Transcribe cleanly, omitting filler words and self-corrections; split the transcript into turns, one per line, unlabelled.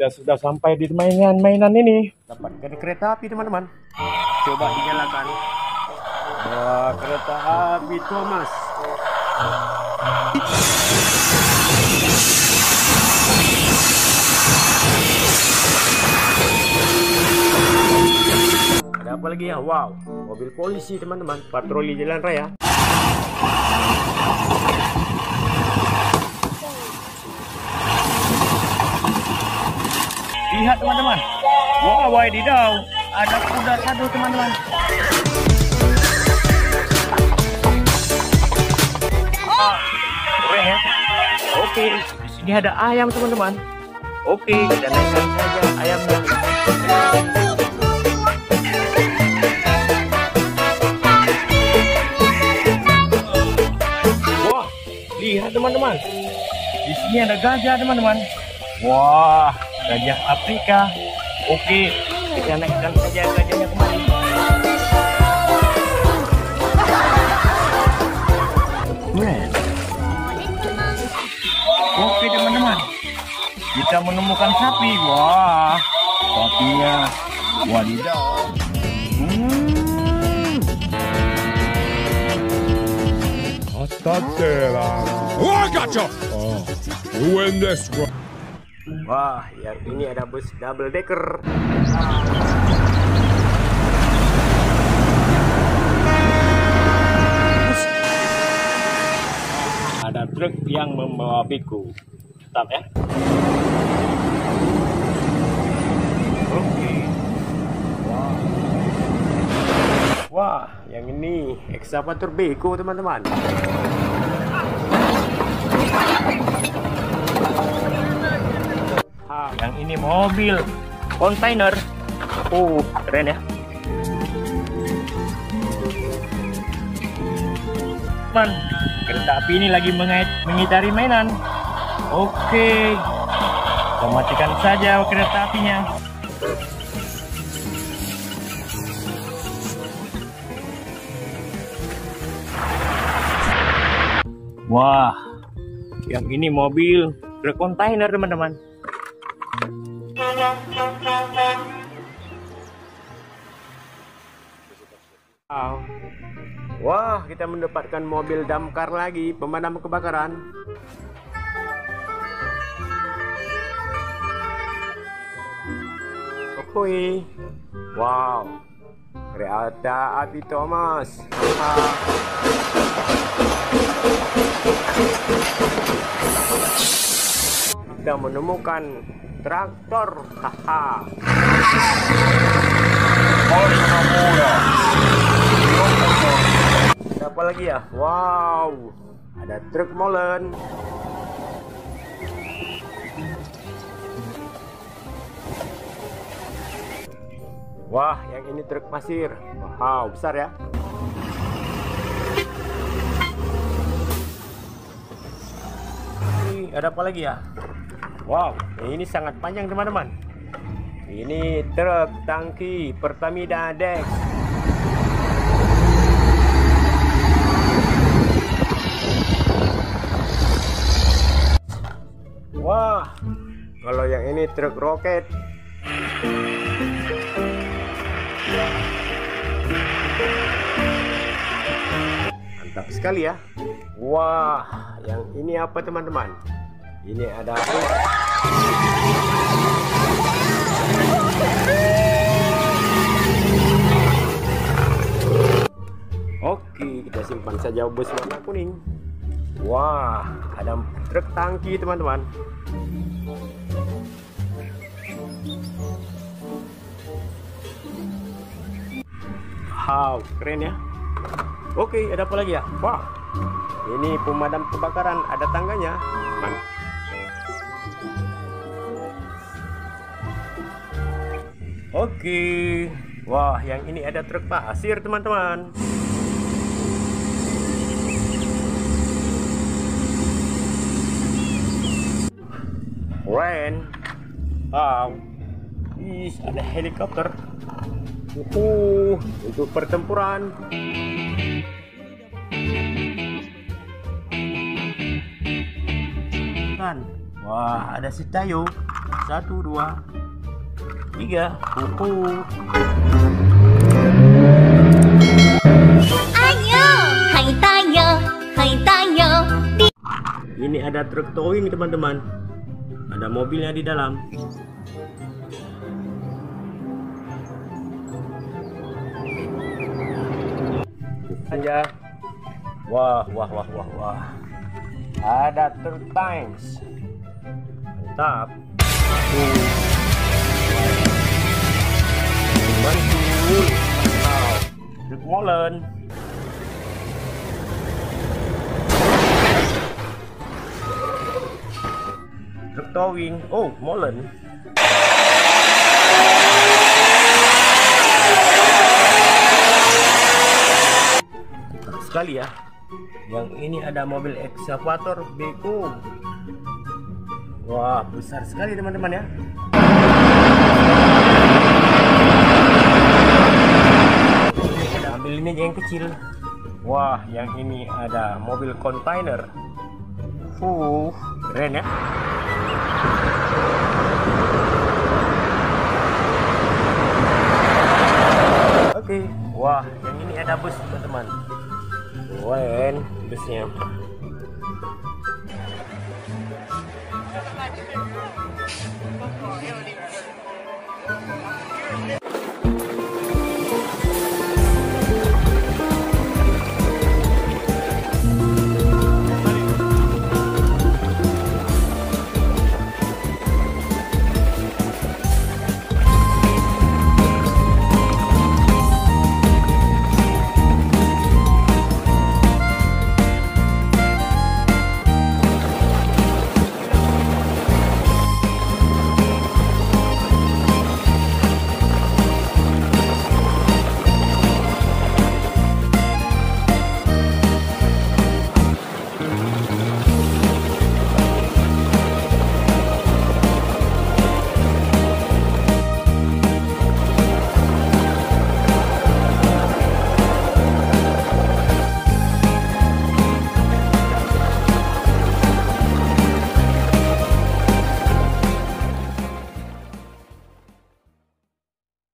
kita sudah sampai di mainan ini. Dapatkan kereta api teman-teman. Coba dinyalakan. Wah, kereta api Thomas. Ada apa lagi ya? Wow, mobil polisi teman-teman, patroli jalan raya. Lihat teman-teman. Wow, wadidaw, ada kuda satu teman-teman. Keren ya. Oke, di sini ada ayam teman-teman. Oke, kita naikkan saja ayamnya. Wah, lihat teman-teman. Di sini ada gajah teman-teman. Wah, gajah Afrika. Oke, kita naikkan saja gajahnya kemari. Keren. Oke teman-teman, kita menemukan sapi. Wah, sapinya wadidaw.
Oh, I gotcha. You win this one.
Wah, yang ini ada bus double decker. Ada truk yang membawa biku. Tetap ya. Oke. Wah, yang ini ekskavator beko teman-teman. Yang ini mobil kontainer. Keren ya. Teman, kereta api ini lagi mengitari mainan. Oke, kita matikan saja kereta apinya. Wah, yang ini mobil truk kontainer teman-teman. Wah, kita mendapatkan mobil damkar lagi, pemadam kebakaran. Oke. Wow, kereta api Thomas. Kita menemukan traktor. Ada apa lagi ya? Wow, ada truk molen. Wah, yang ini truk pasir. Wow, besar ya. Ada apa lagi ya? Wow, ini sangat panjang teman-teman. Ini truk tangki Pertamina Dex. Wah, kalau yang ini truk roket. Mantap sekali ya. Wah, yang ini apa teman-teman? Ini ada Oke, kita simpan saja bus warna kuning. Wah, ada truk tangki teman-teman. Wow, keren ya. Oke, ada apa lagi ya? Wah, ini pemadam kebakaran, ada tangganya. Oke. Wah, yang ini ada truk pasir teman-teman. Keren. Wow. Ada helikopter. Untuk pertempuran. Wah, ada si Tayo. 1, 2, 3.
Ayo, hai tayo, hai tayo.
Ini ada truk towing teman-teman. Ada mobilnya di dalam. Aja. Wah. Ada truk tanks. Mantap. Mantul. Mantap. Truk molen. Truk towing. Oh, molen. Mantap sekali ya. Yang ini ada mobil ekskavator beko. Wah, besar sekali teman-teman ya. Kita ambil ini yang kecil. Wah, yang ini ada mobil kontainer. Keren ya. Oke, wah, yang ini ada bus teman-teman. Keren busnya.